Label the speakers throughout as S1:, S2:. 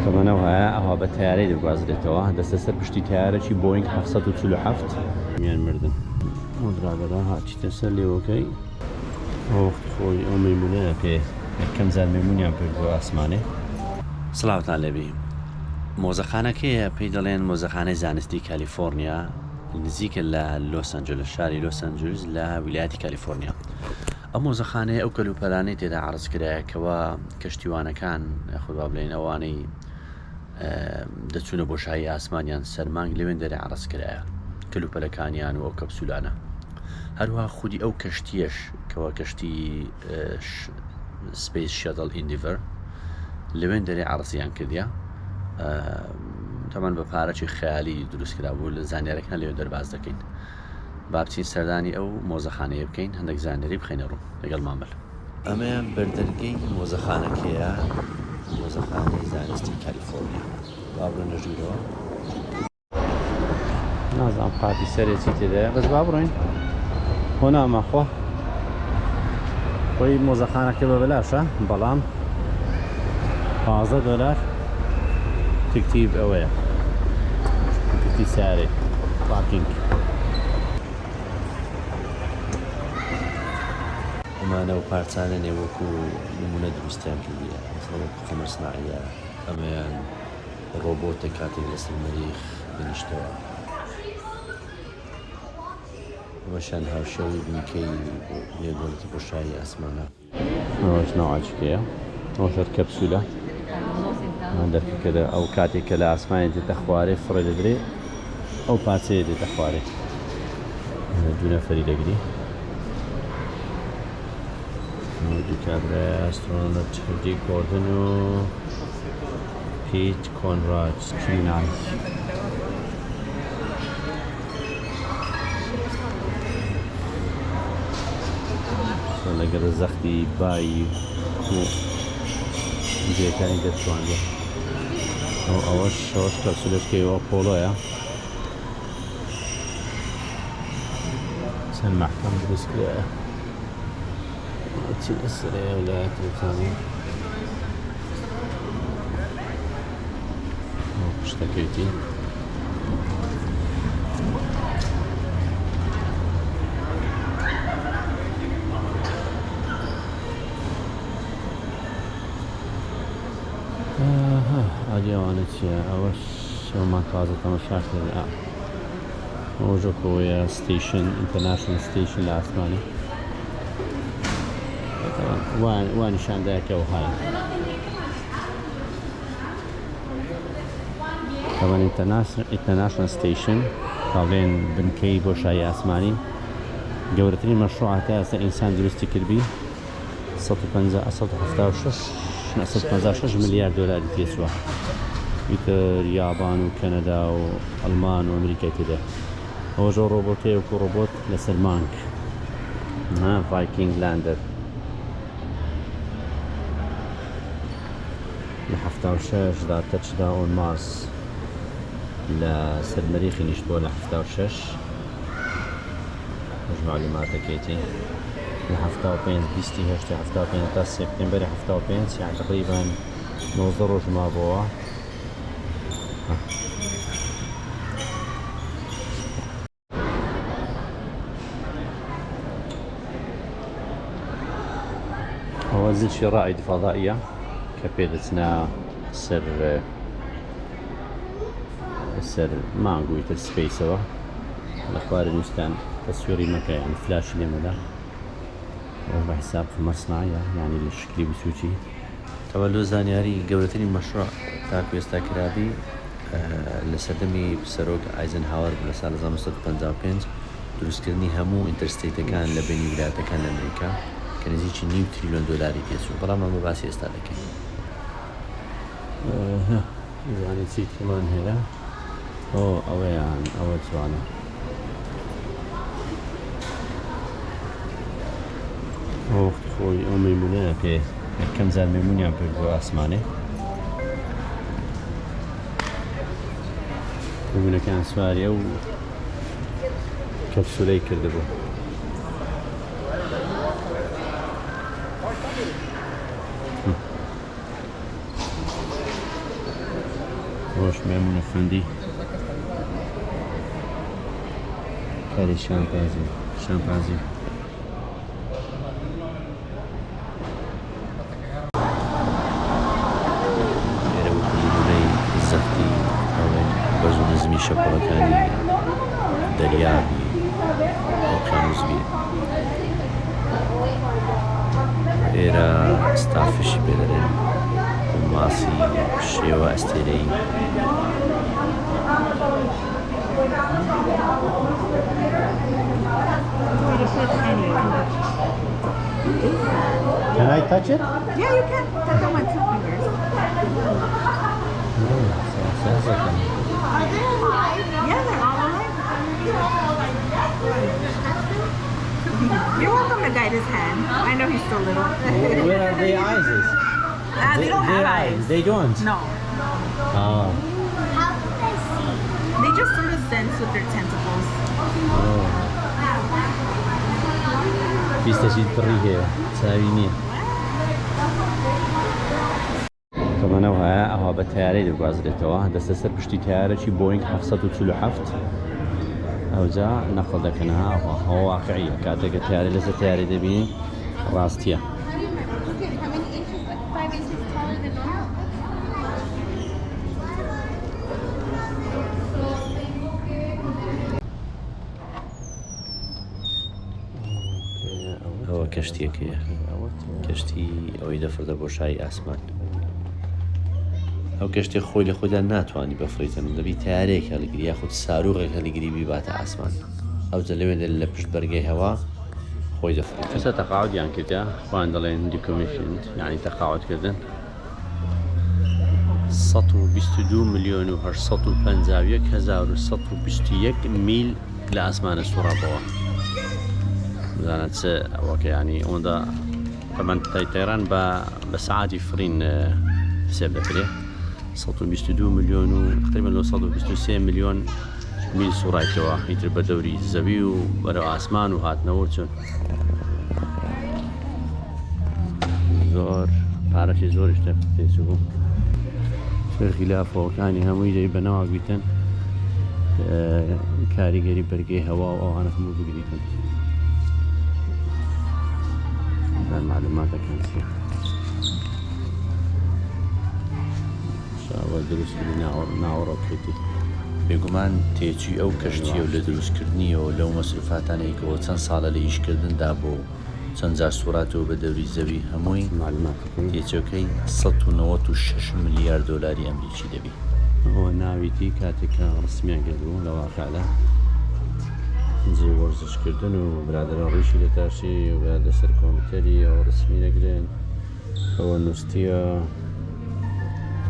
S1: کەمانەوە ئەوها بە تیارەی دەگوازرێتەوە دەستە سەر پشتی تیارێکی بۆینگ 747 میان مردن درابەدا هاچیتە سەر لێوەکەی وەخت خۆی ئەو مەیمونەیە پێ یەکەم زار مەیمونیان پێ بۆ ئاسمانێ. سڵاوتان لێبی. مۆزەخانەکەیە پێی دەڵێن مۆزەخانەی زانستی کالیفۆرنیا نزیکە لە لۆس ئەنجلس شاری لۆس ئەنجلس لە ویلایەتی کالیفۆرنیا. ئەم مۆزەخانەیە ئەو کەلوپەلانەی تێدا عرضکرایەکەوە کەشتیوانەکان خودوا بڵێن ئەوانەی دەچوونە بۆشایی ئاسمانیان سەرمانگ لەوێن دەرێ عرضکرایە کەلوپەلەکانیان و ئەو کەپسولانە. هەروها خودی ئەو کەشتیەش کەەوە کەشتی سپیس شەتڵ ئیندیڤەر لەوێن دەرێ عرضیان کردیا تەمان بە پارەی خەیالی دروستکرا بوو لە زانیارەکان لێو دەرباز دەکەین. با بچین سەردانی ئەو مۆزەخانەیە بکەین هەندێک زانیاری بخینە ڕوو لەگەڵ مامەل. ئەمەیە بەردەرگەی مۆزەخانەکەیە مۆزەخانەی زانستی کالیفۆرنیا. با بڕۆینە ژوورەوە. نازانم قاتی سەرێکی تێدایە بەس با بڕۆین خۆ نامەخۆ خۆی مۆزەخانەکە بە بەلاشە بەڵام $15 تکتیب ئەوەیە تکتی سارێ پارکینگ. ئەمانە و پارچانە نێوەکو نمونە دروستیان کردیە خەمە سناعیە ئەمەیان ڕۆبۆتە کاتێک لەسەر مەریخ دەنیشتەوە. ئەوەشان هاوشێوی بنکەی لێگۆڵەتی بۆشایی ئاسمانە. ئەوەش ناوچکەیە ئەوشەر کەپسولە دەرکەکەدا ئەو کاتێک کە لە ئاسمانی دێتە خوارێ فڕێ دەدرێ ئەو پارچەیە دێتە خوارێ دوو نەفەری دەگری. دیکابرا ئەسترۆنۆت هەردی گۆردن و پیت کۆنڕاد کینای. لەگەڵ زەختی بایی و جێەکانی دەتوانێت ئەوەش کەپسولەکەیەوە پۆڵۆیە چەند مەحکەم دروستکرایە چی لەسەرەیە ویلایەتەکانی پشتەکەیتی ئاجیاوانە چییە ئەوەش شەومان تازە تەماشا کرد ئەوژۆکەوەیە ستیشن ئینتەرناشنال ستیشن لە ئاسمانی وا نیشاندایەکەەوە هاە طبعا ئینتەرناشنال ستیشن باڵێن بنکەی بۆشایی ئاسمانی گەورەترین مەشروعاتە ئێستا ئینسان دروستی کردبی 156 ملیار دۆلاری تێچووە ویتر یابان و کەنەدا و ئەڵمان و ئەمریکای تێدا. ئەوەژە ڕۆبۆتەیە وەکو ڕۆبۆت لەسەر مانگ ڤایکینگ لاندەر لە 76دا تەچدا ئۆن مارس لە سەر مەریخی نیشت بۆ لە 76 معلوماتەکەیتی لە 75 تا سپتێمبەری 75 یان تقریبان 19 ڕۆژ مابەوە. ئەوە زیچی ڕائید فەضائیە کە پێدەچنا سەر مانگووی تر سپیسەوە لە خوارە نووسان تەسوێری مەکە یان فلاشی لێمەدا ئەو بە حیساب مەسنایە یانی لە شکلی بسوچی. تەوەلۆ زانیاری گەورەترین مەشروع تاکو ئێستا کرابی لە سەردەمی سەرۆک ئایزنهاوەر لە ساڵ 1955 دروستکردنی هەموو ئینتەرستێتەکان لە بینی ویلایەتەکان لە ئەمریکا کە نزیکی $9 تریلیۆن پێچوو. بەڵام ئەمە باسی ئێستا دەکەین. زانی چی تڵان هەیە ئەوەیان ئەوە جوانە وەخت خۆی ئەو مەیمونەیە پێ یەکەم زار مەیمونیان پێ بۆ ئاسمانێ. مەیمونەکان سواریە و کەپسولەی کردبوو. خوش ميمون افندي كاري شامبانزي زفتي بەرز و نزمی شەپۆڵەکانی دەریابی ئۆقیانوس بێ ئێرە ستافشی پێ دەڵێن ماسی شێوە ئەستێرەی Can I touch it?
S2: Yeah, you can. Touch on my 2 fingers.
S1: Sounds like them.
S2: Are they alive? Yeah, they're all alive. You're welcome to guide his hand. I know he's still little.
S1: Where are their eyes?
S2: They don't have eyes.
S1: They don't?
S2: No.
S1: Oh.
S3: How can they see?
S2: They just sort of sense with their tentacles.
S1: بیستەشی دڕی هەیە چاوی نییە کەمانەوە هەیە ئەوها بە تیارەی دەگوازرێتەوە دەستە سەر پشتی تیارێکی بۆینگ 747 ئەوجا نەقڵ دەکەنەها ئەوها واقعیە کاتێککە تیارە لەسەر تیارێ دەبینی ڕاستیە
S3: Look at how many inches, like 5 inches taller than normal.
S1: ئەوە کەشتێکەیە کەشتی ئەوەی دەفردە بۆ شای ئاسمان ئەو کەشتێ خۆی لە خۆیدا ناتوانانی بەفریتن دەبی تیارێک هەڵگیری یاخود ساروغێک هەڵگیری بیباتە ئاسمان ئەوجە لەوێ لە پشت بەرگەی هەوا خۆی دەفرێت ئێستا تەقاعودیان کردە خۆیان دەڵێن دیکۆمیشنت یعنی تەقاعودکردن 122 ملیۆن و 851,121 میل لە ئاسمانە سوڕابەوە بزانێت چ ئەوەکە ینی ئەوەندا تەمەەن تایتەیران بە سعاتی فرین حسێب دەکرێت 122 ملیۆن و تقریبا 123 ملیۆن میل سوڕایتەوە ئیتر بە دەوری زەوی و بەرەو ئاسمان و هاتنەوە چۆن زۆر پارەشی زۆری شتە پێچوو خلافەوەکانی هەمووی دەی بەناوە بیتن کاریگەری بەرگەی هەوا و ئەوانە هەموو بگریتن معلوماتەکان چیە شاوە دروستکردنی ناوەڕۆکێتی بێگومان تێچووی ئەو کەشتیە و لە دروستکردنیەوە لەو مەسروفاتانەیەکەوە چەند ساڵە لە ئیشکردندا بۆ چەند جار سوڕاتەوە بە دەوری زەوی هەمووی تێچەکەی 196 ملیارد دۆلاری ئەمریکی دەبی ئەوە ناویتی کاتێکە ڕسمیان کردبوو لە واقعدا جێ وەرزشکردن و برادرە ڕیشی لە تاشی و برادە سەر کۆمپیوتەری ئەو ڕسمی دەگرێن ئەوە نووسیە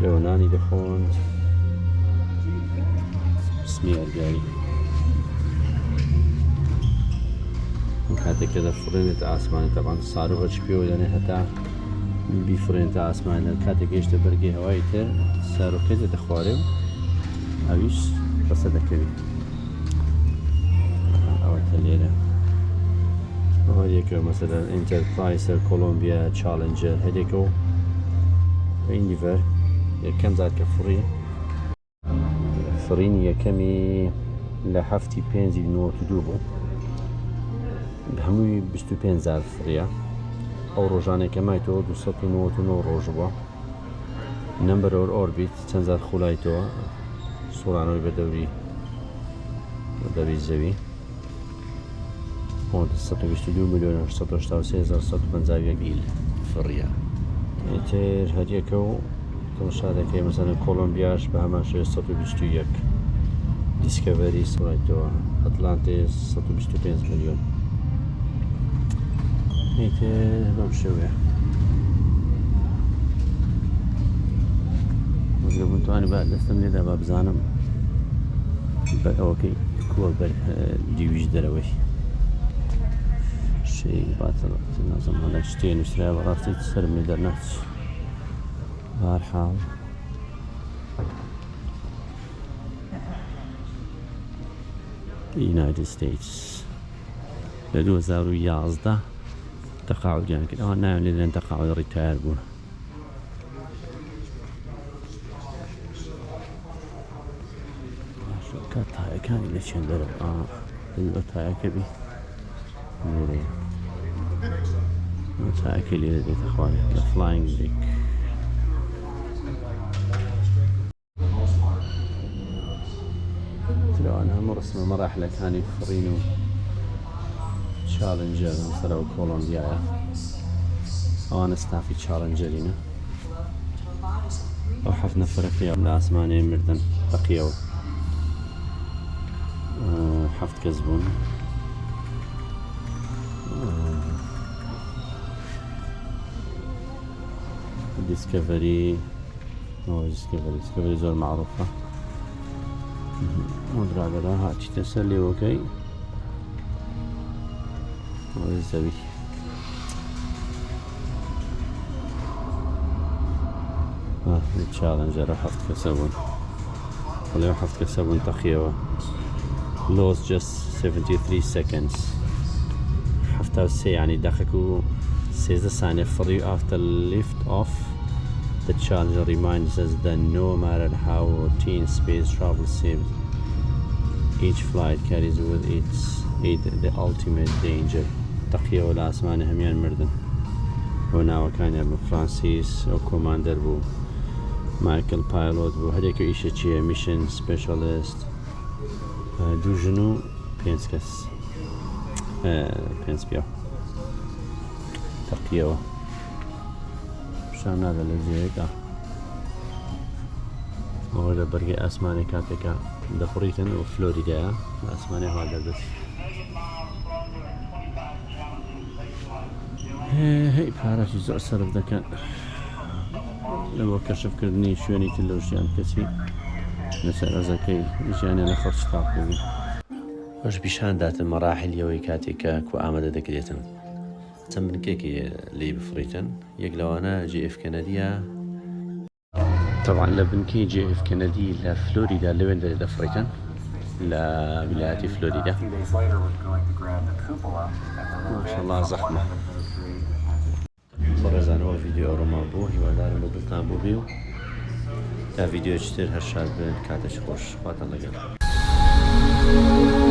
S1: لەوەنانی دەخۆن ڕسمی ئەرگایی کاتێککە دەفڕێنێتە ئاسمانی تەبان ساروغەچ پێوە دەنێ هەتا بیفرێنێتە ئاسمانە کاتێک گەیشتە بەرگی هەوای تر ساروکێتە دەخوارێ و ئەویش ڕسە دەکەوێت ئەوەتە لێرە ئەوە یەکە مەسەلە ئینتەرپرایسە کۆلۆمبیا چالنجەر هەدێکە و ئینیڤەر یەکەم جار کە فرینی یەکەمی لە هەفتی 5/92 بوو هەمووی 25,000 فریە ئەو ڕۆژانێکە مایتەوە 299 ڕۆژ بووە نمبەر ئۆربیت چەند جار خوڵایتەوە سوڕانەوەی بە دەوری زەوی 122 ملیۆن 883,151 میل فڕیە تر هەریەکە و تەماشا دەکەی مەسەلەن کۆلۆمبیاش بە هەمان شێوە 121 دیسکەڤەری سوڕایتەوە ئەتلانتیس 125 ملیۆن ئیتر بەم شێوەیە وەگە متوانی با دەستم لێدا با بزانم بە ئەوەکەی کووە بەر دیویش دەرەوەی شەی باتە نازم هەڵێک شتێ نووسرا بەڕاستی سەرم لێ دەرناچ بەهەرحاڵ United States لە 2011 تەقاعودیان کرد ئەوان ناوێن لێ دەرێن تەقاعود ڕیتایر بوون كاتايا كان اللي شندر الأتايا كبي نوري أتايا كلي لديت أخواني الفلاينج ليك لو أنا مرسم مراحل كاني فرينو تشالنجر مثلا كولومبيا أو أنا ستافي تشالنجرينا أو حفنا فرقية الأسماني مردن بقيو حفت كزبون ديسكفري ديسكفري زور معروفة مدرع لها هاتش تسلي اوكي وزبي التشالنجر حفت كسبون واليوم حفت كسبون تخيوه lost just 73 seconds حفتها سي يعني دقيقة 6 ثانية free after lift off. The challenger reminds us that no matter how routine space travel seems, each flight carries with it the ultimate danger. تقية ولا أسماني هميان مردن هنا وكان يرمو فرانسيس أو كوماندر بو مايكل بايلوت بو هديك إيشة چية ميشن سبيشاليست دو جنو بينس كس بينس بيو تقية شان هذا الذي هيك هو برقي أسماني كاتيكا دخوريتن وفلوريدا أسماني هذا بس هي بحارتي زور صرف ذكاء لو كشف كردني شويني تلوشيان كسي نسأل زكي جاني أنا خرج تعقوبي وش بيشان دات المراحل يوي كاتيكا كو آمد دكريتن تم كيكي اللي بفريتن يقلوانا جي اف كندية طبعا لبنكي جي اف كندي لفلوريدا لوين لفريتن لولاية فلوريدا ما شاء الله زحمة برزان هو فيديو روما بو هو دار مدتنا بو بيو تا فيديو اشتر هرشاد بين كاتش خوش خوات الله قال